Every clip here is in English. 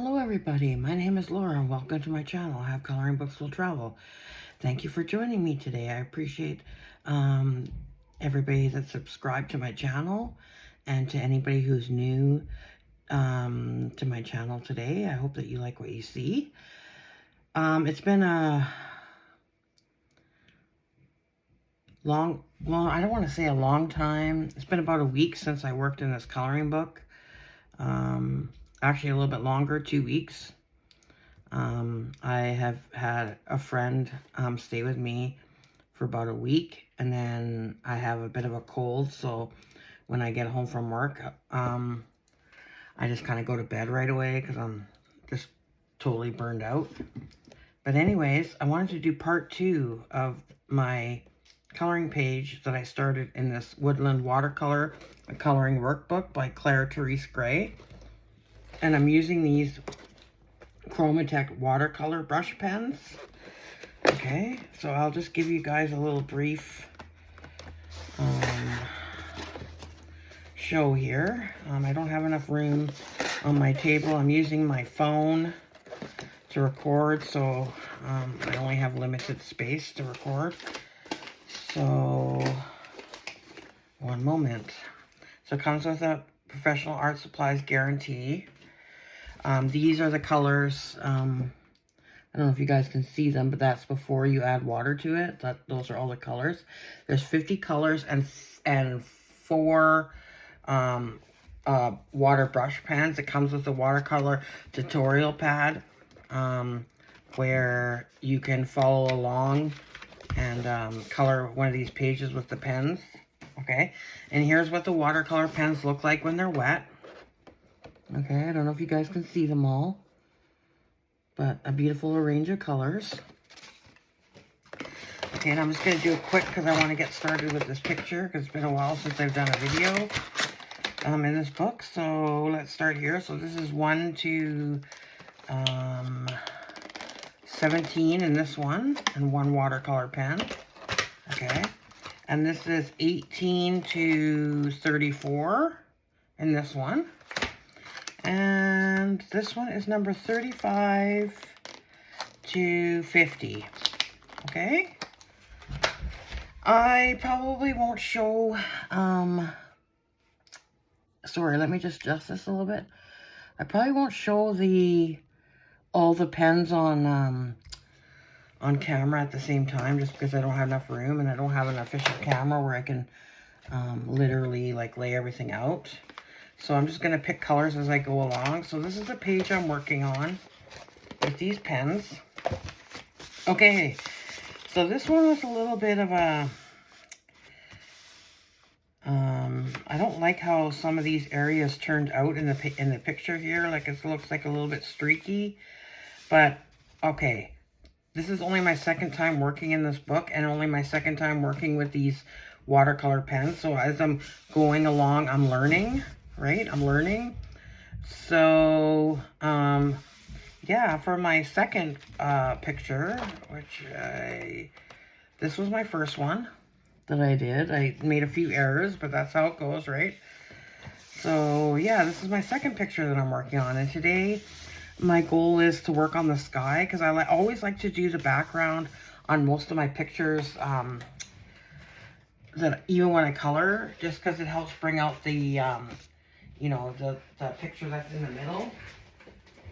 Hello everybody, my name is Laura and welcome to my channel, Have Coloring Books Will Travel. Thank you for joining me today. I appreciate everybody that subscribed to my channel and to anybody who's new to my channel today. I hope that you like what you see. It's been a long, well, I don't want to say a long time. It's been about a week since I worked in this coloring book. Actually a little bit longer, 2 weeks. I have had a friend stay with me for about a week, and then I have a bit of a cold, so when I get home from work, I just kind of go to bed right away because I'm just totally burned out. But anyways, I wanted to do part 2 of my coloring page that I started in this Woodland Watercolor Coloring Workbook by Claire Therese Gray. And I'm using these CHROMATEK watercolor brush pens. Okay, so I'll just give you guys a little brief show here. I don't have enough room on my table. I'm using my phone to record, so I only have limited space to record. So, one moment. So it comes with a professional art supplies guarantee. These are the colors. I don't know if you guys can see them, but that's before you add water to it. Those are all the colors. There's 50 colors and 4 water brush pens. It comes with a watercolor tutorial pad where you can follow along and color one of these pages with the pens. Okay, and here's what the watercolor pens look like when they're wet. Okay, I don't know if you guys can see them all, but a beautiful range of colors. Okay, and I'm just going to do it quick because I want to get started with this picture because it's been a while since I've done a video in this book. So let's start here. So this is 1 to 17 in this one, and 1 watercolor pen. Okay, and this is 18 to 34 in this one. And this one is number 35 to 50. Okay. I probably won't show, sorry, let me just adjust this a little bit. I probably won't show all the pens on camera at the same time, just because I don't have enough room and I don't have an official camera where I can literally like lay everything out. So I'm just going to pick colors as I go along. So this is the page I'm working on with these pens. Okay, so this one was a little bit of a, I don't like how some of these areas turned out in the picture here. Like it looks like a little bit streaky, but okay. This is only my second time working in this book and only my second time working with these watercolor pens. So as I'm going along, I'm learning. Right, I'm learning. So yeah, for my second picture, which this was my first one that I did. I made a few errors, but that's how it goes, right? So yeah, this is my second picture that I'm working on, and today my goal is to work on the sky because I always like to do the background on most of my pictures. That even when I color, just because it helps bring out the you know, the picture that's in the middle.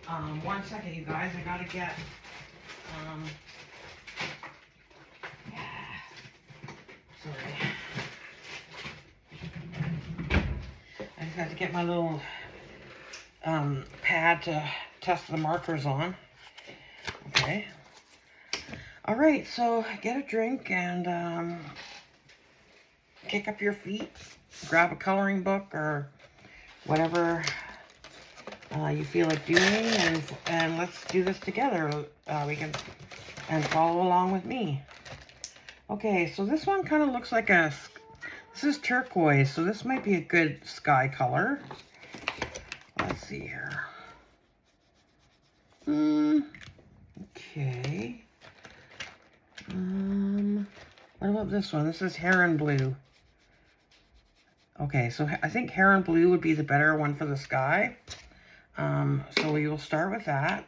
1 second, you guys. I gotta get, sorry. I just have to get my little pad to test the markers on. Okay. All right, so get a drink and kick up your feet. Grab a coloring book or whatever you feel like doing, and let's do this together. We can follow along with me. Okay, so this one kind of looks like this is turquoise, so this might be a good sky color. Let's see here. Okay. What about this one? This is heron blue. Okay, so I think heron blue would be the better one for the sky. So we will start with that.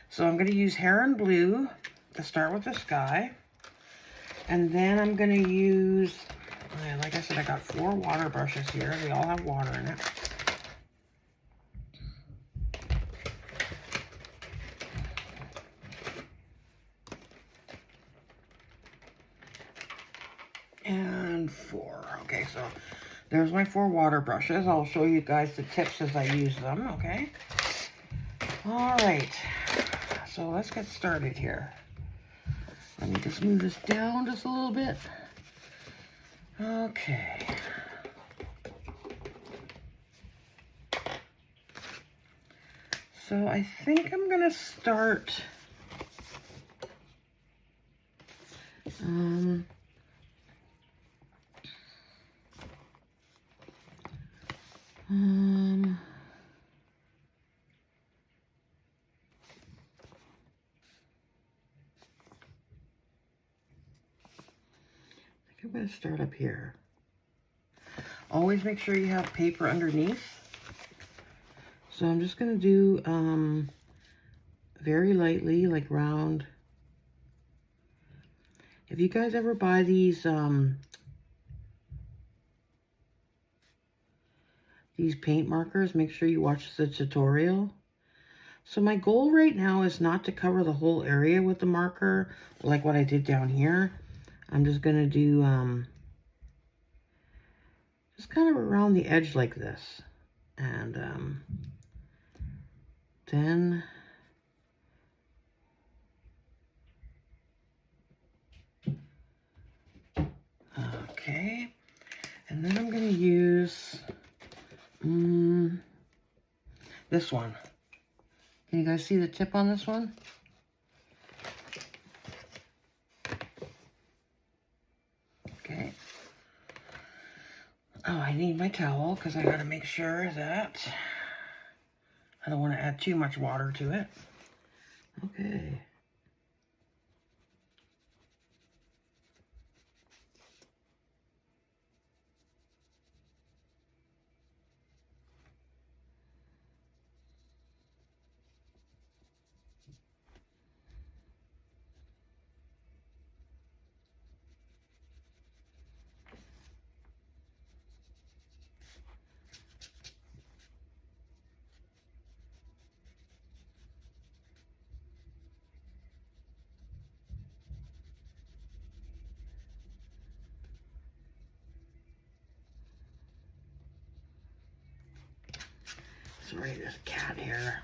So I'm going to use Heron Blue to start with the sky. And then I'm going to use, like I said, I got 4 water brushes here. They all have water in it. And 4. Okay, so there's my 4 water brushes. I'll show you guys the tips as I use them, okay? All right, so let's get started here. Let me just move this down just a little bit. Okay. So I think I'm gonna start I'm going to start up here. Always make sure you have paper underneath. So I'm just going to do very lightly, like round. If you guys ever buy these paint markers, make sure you watch the tutorial. So my goal right now is not to cover the whole area with the marker, like what I did down here. I'm just going to do just kind of around the edge like this. And then okay, and then I'm going to use this one. Can you guys see the tip on this one? Okay. Oh, I need my towel because I got to make sure that I don't want to add too much water to it. Okay. Sorry, there's a cat here.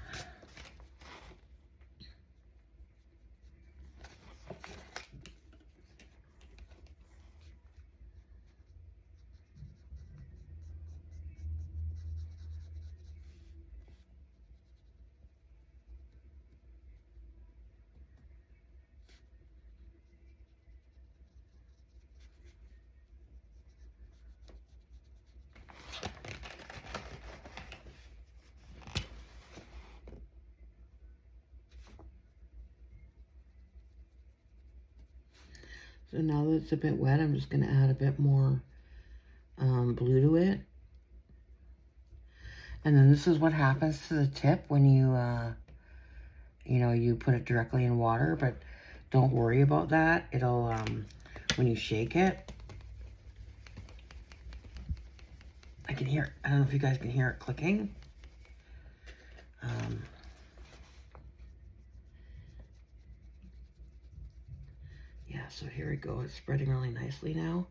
So now that it's a bit wet, I'm just going to add a bit more blue to it. And then this is what happens to the tip when you, you know, you put it directly in water, but don't worry about that. It'll, when you shake it, I can hear, I don't know if you guys can hear it clicking. Yeah, so here we go. It's spreading really nicely now.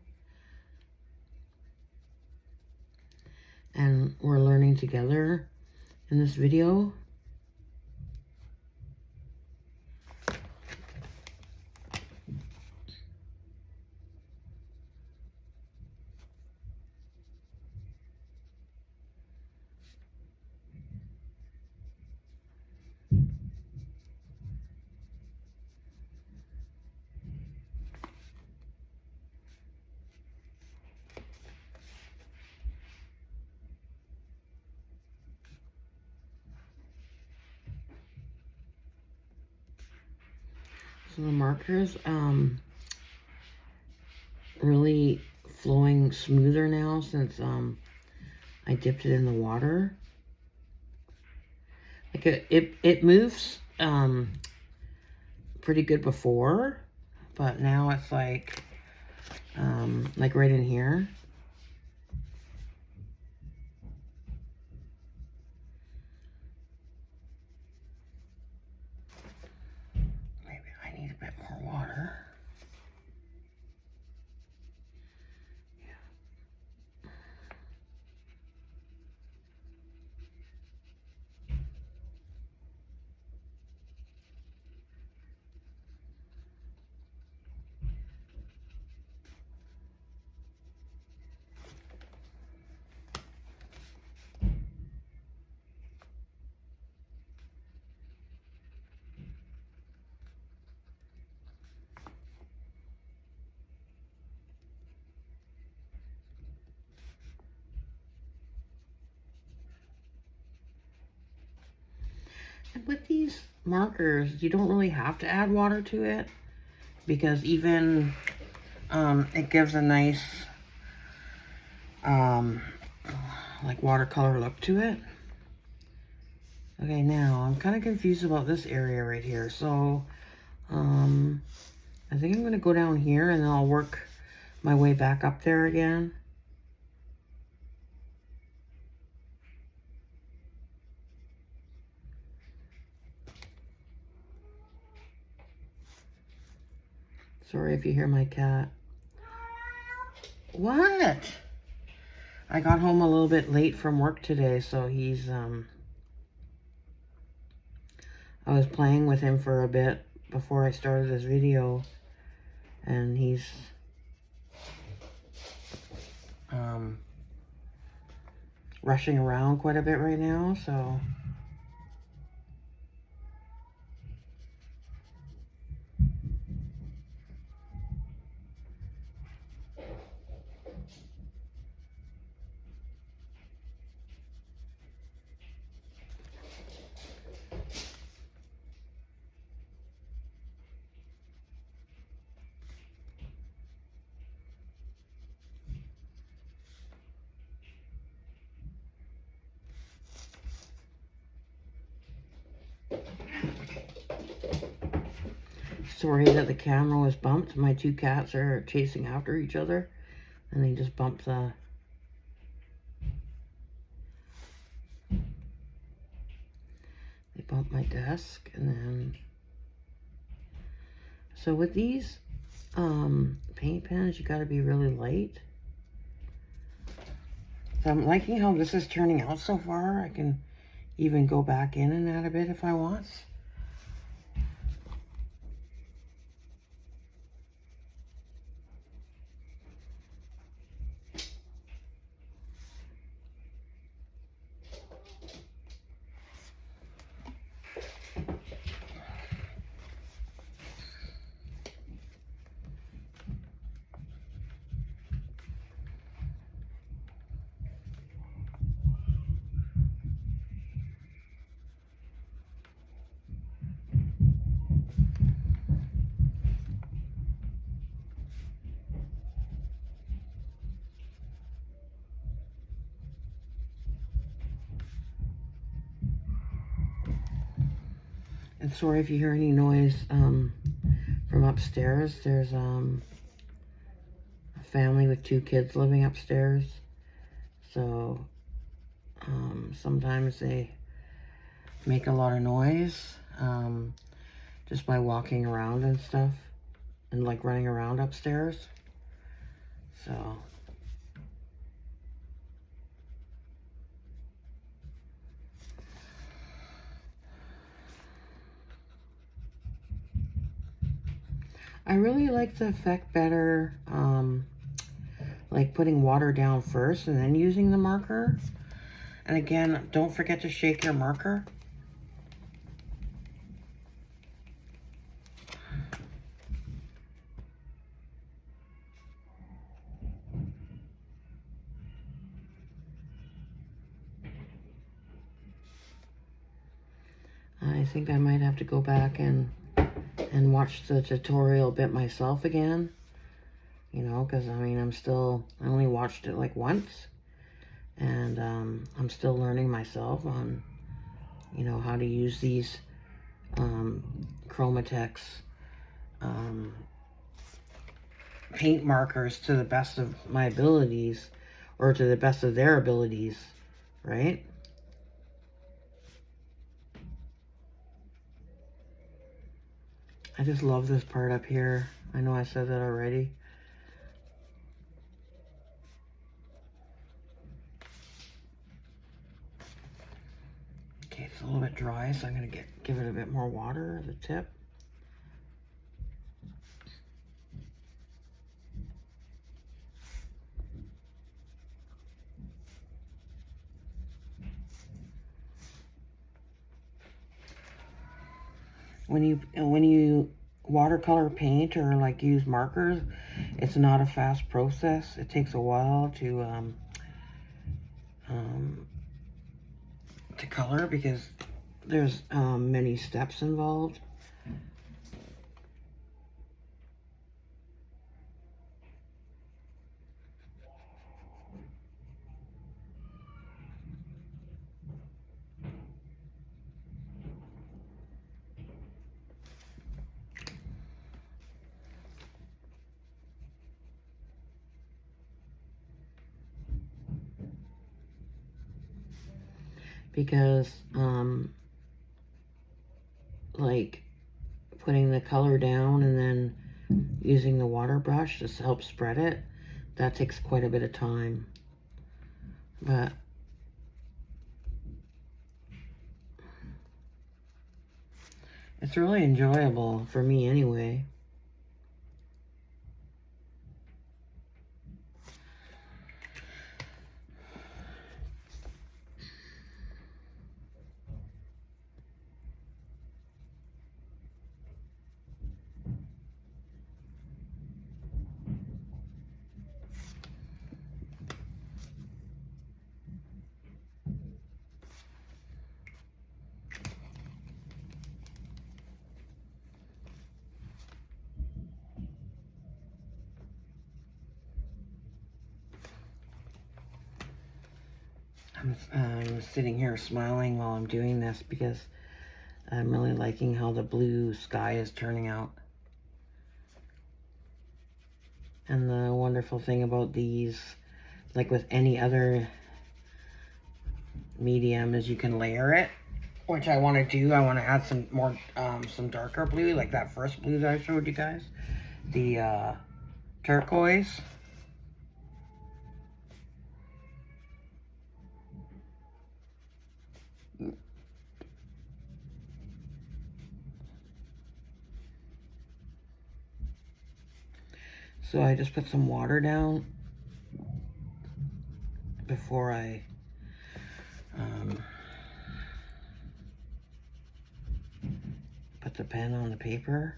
And we're learning together in this video. So the marker's really flowing smoother now since I dipped it in the water. Like it moves pretty good before, but now it's like right in here. Maybe I need a bit more water. And with these markers, you don't really have to add water to it, because even it gives a nice like watercolor look to it. Okay, now I'm kind of confused about this area right here. So I think I'm going to go down here and then I'll work my way back up there again. Sorry if you hear my cat. What? I got home a little bit late from work today, so he's, I was playing with him for a bit before I started this video, and he's, rushing around quite a bit right now, so. Sorry that the camera was bumped. My two cats are chasing after each other, and they just bumped the... They bumped my desk, and then... So with these paint pens, you gotta be really light. So I'm liking how this is turning out so far. I can even go back in and add a bit if I want. And sorry if you hear any noise from upstairs. There's a family with 2 kids living upstairs. So sometimes they make a lot of noise just by walking around and stuff, and like running around upstairs. So I really like the effect better, like putting water down first and then using the marker. And again, don't forget to shake your marker. I think I might have to go back and watch the tutorial a bit myself again, you know, because I mean I only watched it like once, and I'm still learning myself on, you know, how to use these CHROMATEK's paint markers to the best of my abilities, or to the best of their abilities, right? I just love this part up here. I know I said that already. Okay, it's a little bit dry, so I'm gonna give it a bit more water at the tip. When you watercolor paint or like use markers, it's not a fast process. It takes a while to color, because there's many steps involved. Because like putting the color down and then using the water brush to help spread it, that takes quite a bit of time. But it's really enjoyable for me anyway. I'm sitting here smiling while I'm doing this because I'm really liking how the blue sky is turning out. And the wonderful thing about these, like with any other medium, is you can layer it, which I want to do. I want to add some more, some darker blue, like that first blue that I showed you guys, the turquoise. So I just put some water down before I put the pen on the paper.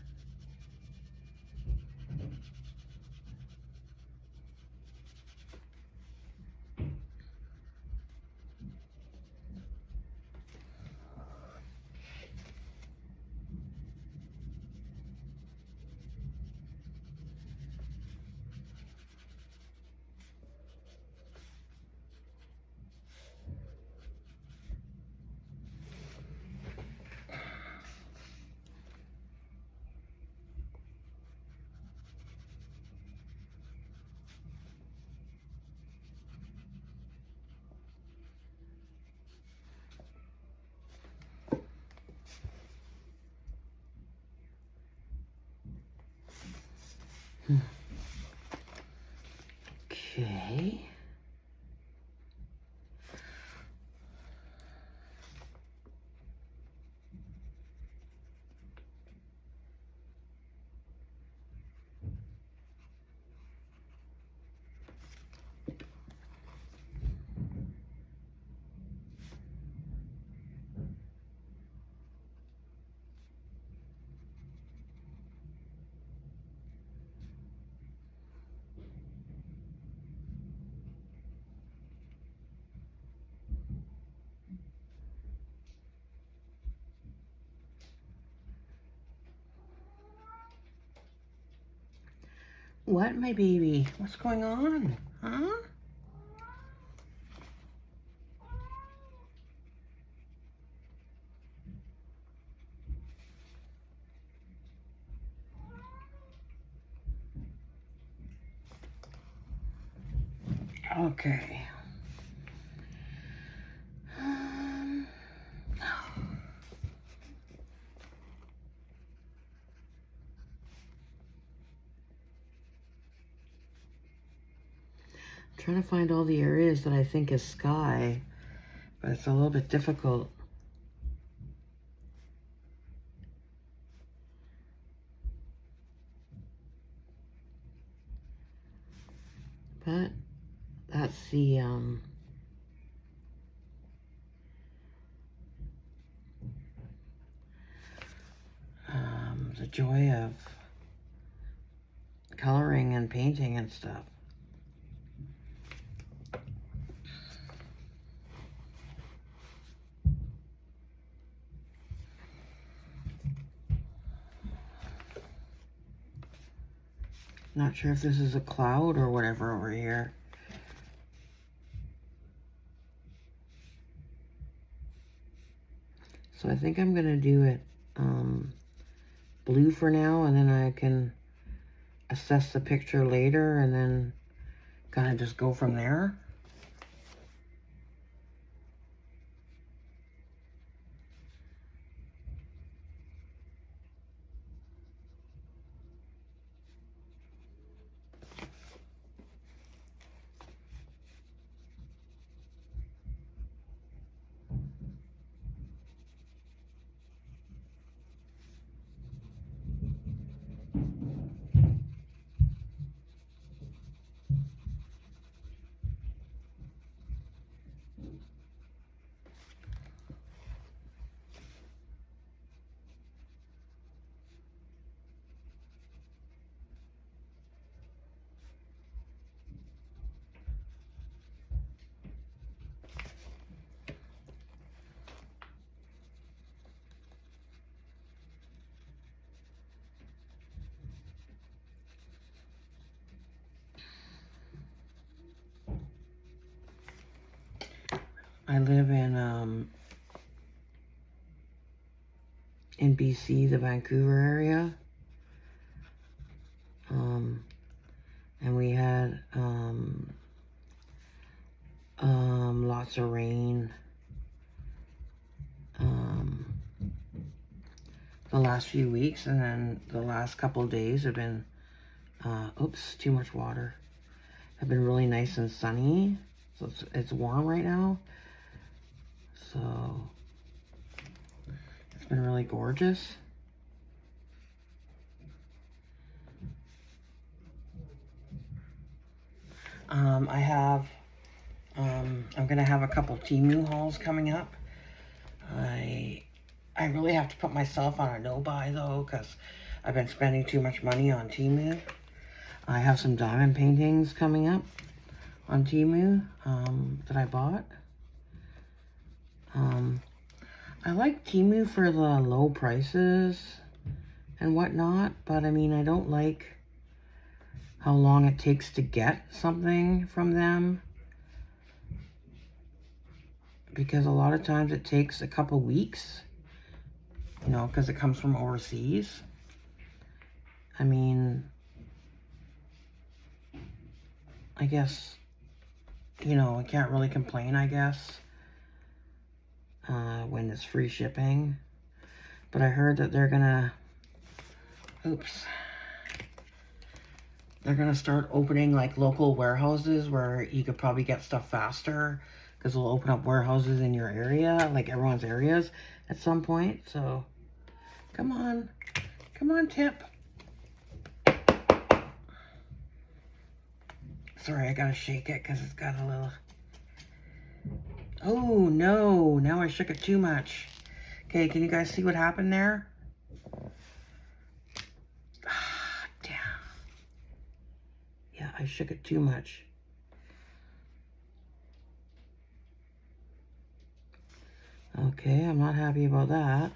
Okay. What, my baby? What's going on? Huh? Okay. Trying to find all the areas that I think is sky, but it's a little bit difficult. But that's the joy of coloring and painting and stuff. Not sure if this is a cloud or whatever over here. So I think I'm gonna do it blue for now, and then I can assess the picture later and then kind of just go from there. I live in BC, the Vancouver area. And we had lots of rain the last few weeks, and then the last couple of days have been oops, too much water. Have been really nice and sunny. So it's warm right now. So it's been really gorgeous. I'm gonna have a couple Temu hauls coming up. I really have to put myself on a no-buy though, because I've been spending too much money on Temu. I have some diamond paintings coming up on Temu that I bought. I like Temu for the low prices and whatnot, but I mean, I don't like how long it takes to get something from them, because a lot of times it takes a couple weeks, you know, because it comes from overseas. I mean, I guess, you know, I can't really complain, I guess, when it's free shipping. But I heard that they're gonna, they're gonna start opening like local warehouses where you could probably get stuff faster, because they'll open up warehouses in your area, like everyone's areas at some point. So come on Tip. Sorry, I gotta shake it because it's got a little, oh no, now I shook it too much. Okay, can you guys see what happened there? Ah, damn. Yeah, I shook it too much. Okay, I'm not happy about that.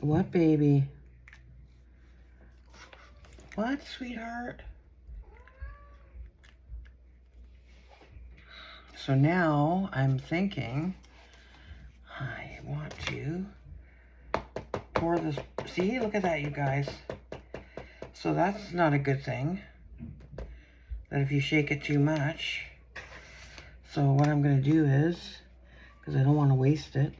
What, baby? What, sweetheart? So now I'm thinking I want to pour this. See, look at that, you guys. So that's not a good thing, that if you shake it too much. So what I'm going to do is, because I don't want to waste it,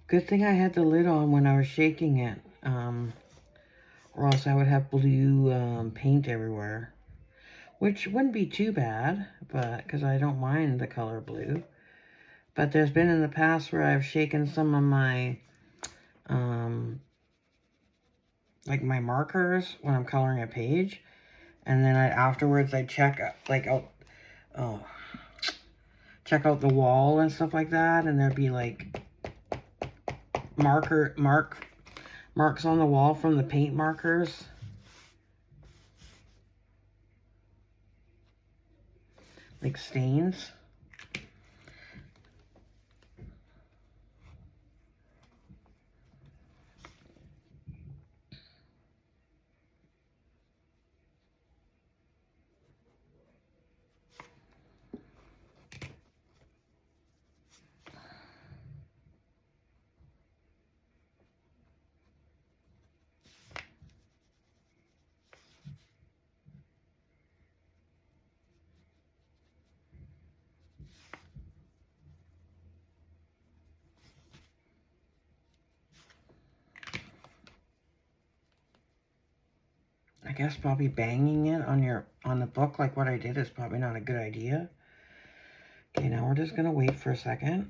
good thing I had the lid on when I was shaking it, or else I would have blue paint everywhere, which wouldn't be too bad, but because I don't mind the color blue. But there's been in the past where I've shaken some of my, like my markers when I'm coloring a page, and then afterwards I check check out the wall and stuff like that, and there'd be like marks on the wall from the paint markers. Like stains. I guess probably banging it on the book like what I did is probably not a good idea. Okay, now we're just gonna wait for a second.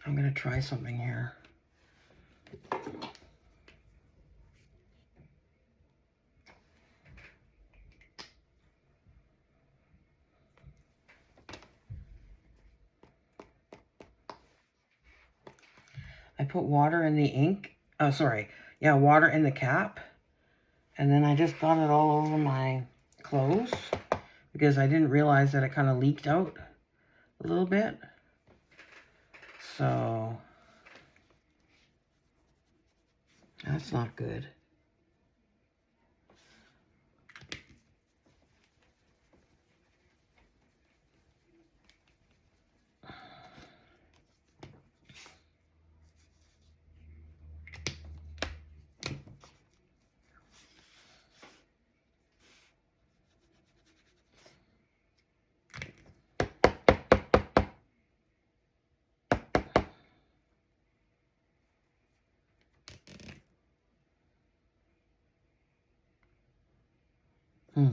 I'm gonna try something here. I put water in the ink. Oh, sorry. Yeah, water in the cap. And then I just got it all over my clothes because I didn't realize that it kind of leaked out a little bit. So that's not good. Hmm.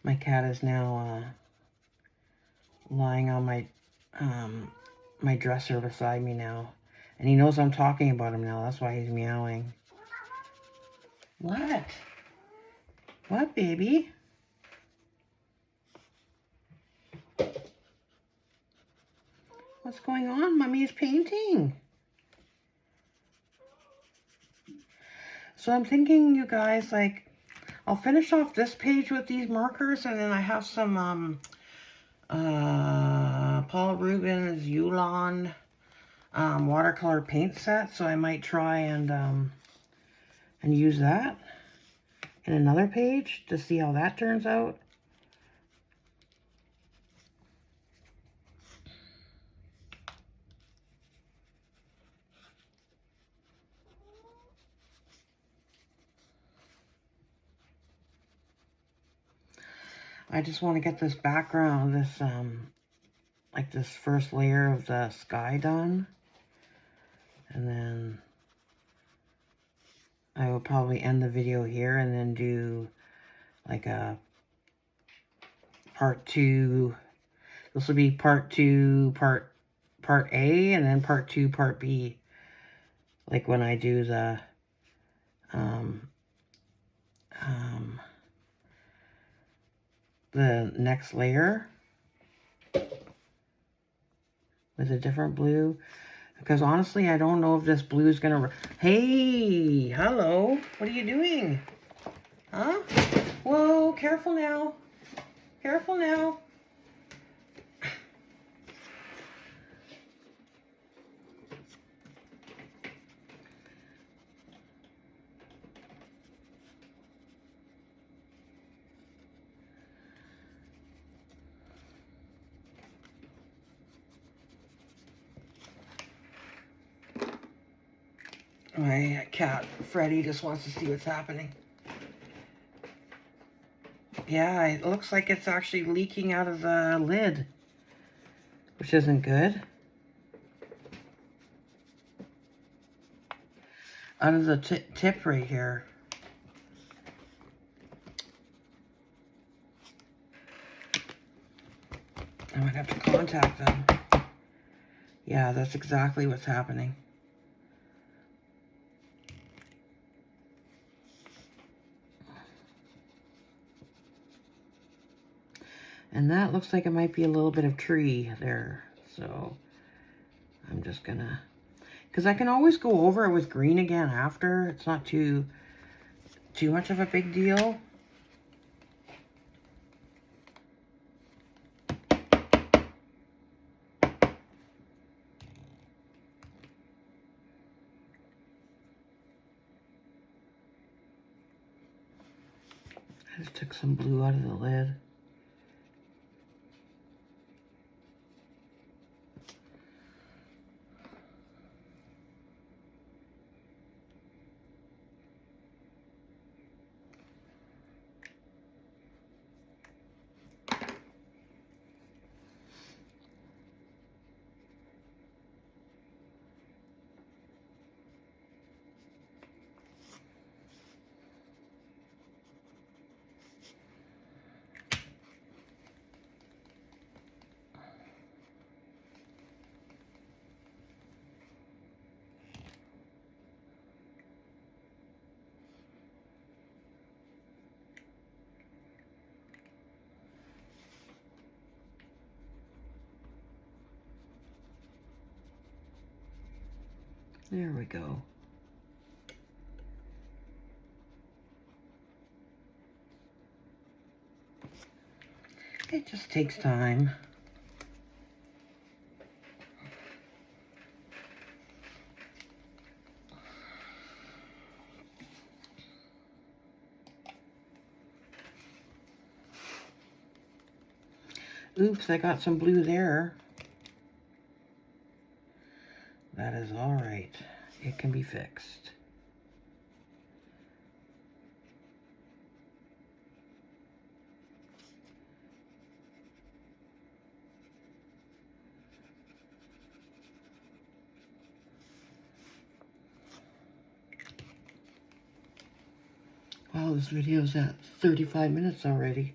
My cat is now lying on my my dresser beside me now. And he knows I'm talking about him now. That's why he's meowing. What? What, baby? What's going on? Mommy is painting. So I'm thinking, you guys, like, I'll finish off this page with these markers, and then I have some Paul Rubens Yulon watercolor paint set, so I might try and use that in another page to see how that turns out. I just want to get this background, this like this first layer of the sky done, and then I will probably end the video here and then do like a part 2. This will be part 2, part A, and then part 2, part B. Like when I do the next layer with a different blue. Because honestly, I don't know if this blue is gonna... Hey, hello. What are you doing? Huh? Whoa, careful now. Careful now. My cat, Freddy, just wants to see what's happening. Yeah, it looks like it's actually leaking out of the lid, which isn't good. Out of the tip right here. I might have to contact them. Yeah, that's exactly what's happening. And that looks like it might be a little bit of tree there. So I'm just gonna, because I can always go over it with green again after. It's not too much of a big deal. I just took some blue out of the lid. There we go. It just takes time. Oops, I got some blue there. That is all right. It can be fixed. Wow, this video's at 35 minutes already.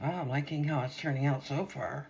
Wow, I'm liking how it's turning out so far.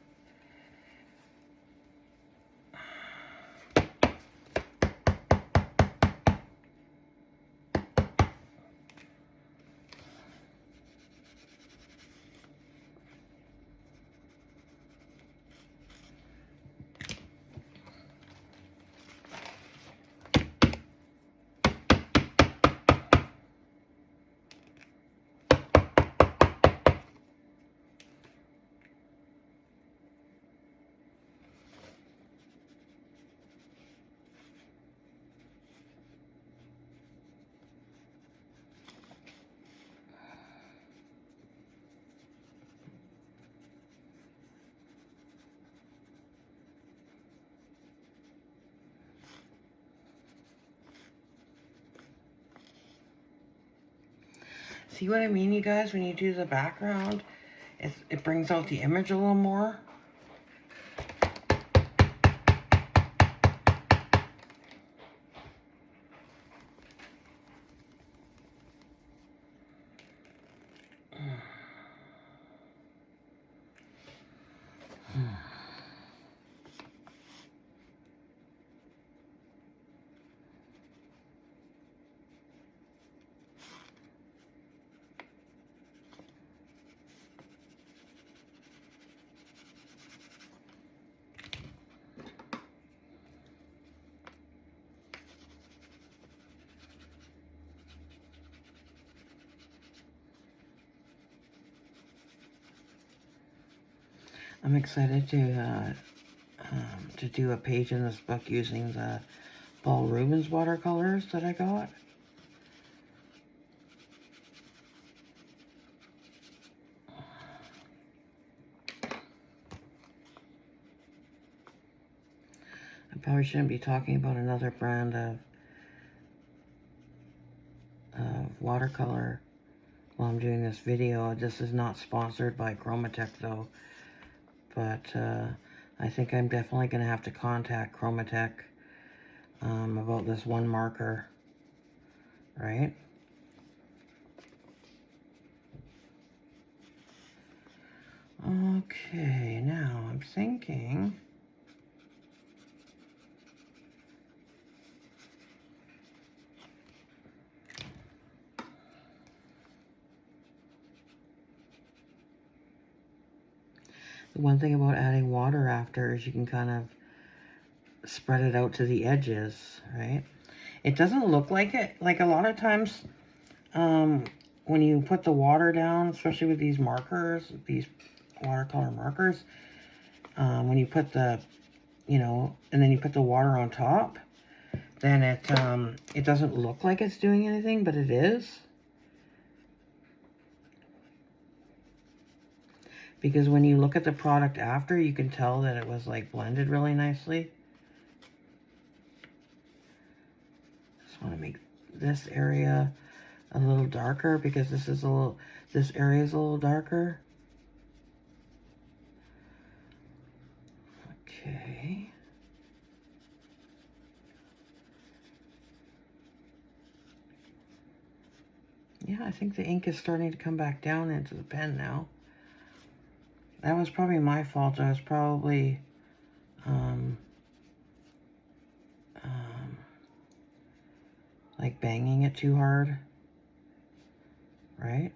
See what I mean, you guys? When you do the background, it brings out the image a little more. I'm excited to do a page in this book using the Paul Rubens watercolors that I got. I probably shouldn't be talking about another brand of watercolor while I'm doing this video. This is not sponsored by CHROMATEK though, but I think I'm definitely going to have to contact CHROMATEK about this one marker, right? Okay, now I'm thinking the one thing about adding water after is you can kind of spread it out to the edges, right? It doesn't look like it. Like a lot of times when you put the water down, especially with these markers, these watercolor markers, when you put the, you know, and then you put the water on top, then it doesn't look like it's doing anything, but it is. Because when you look at the product after, you can tell that it was like blended really nicely. Just want to make this area a little darker because this area is a little darker. Okay. Yeah, I think the ink is starting to come back down into the pen now. That was probably my fault. I was probably like banging it too hard, right?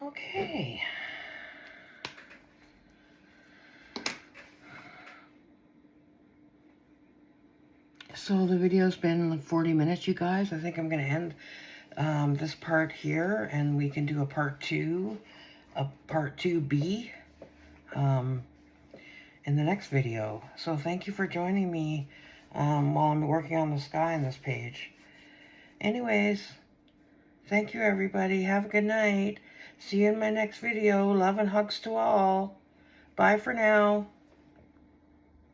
Okay. So the video's been 40 minutes, you guys. I think I'm going to end this part here, and we can do a part 2, a part 2B in the next video. So thank you for joining me while I'm working on the sky in this page. Anyways, thank you, everybody. Have a good night. See you in my next video. Love and hugs to all. Bye for now.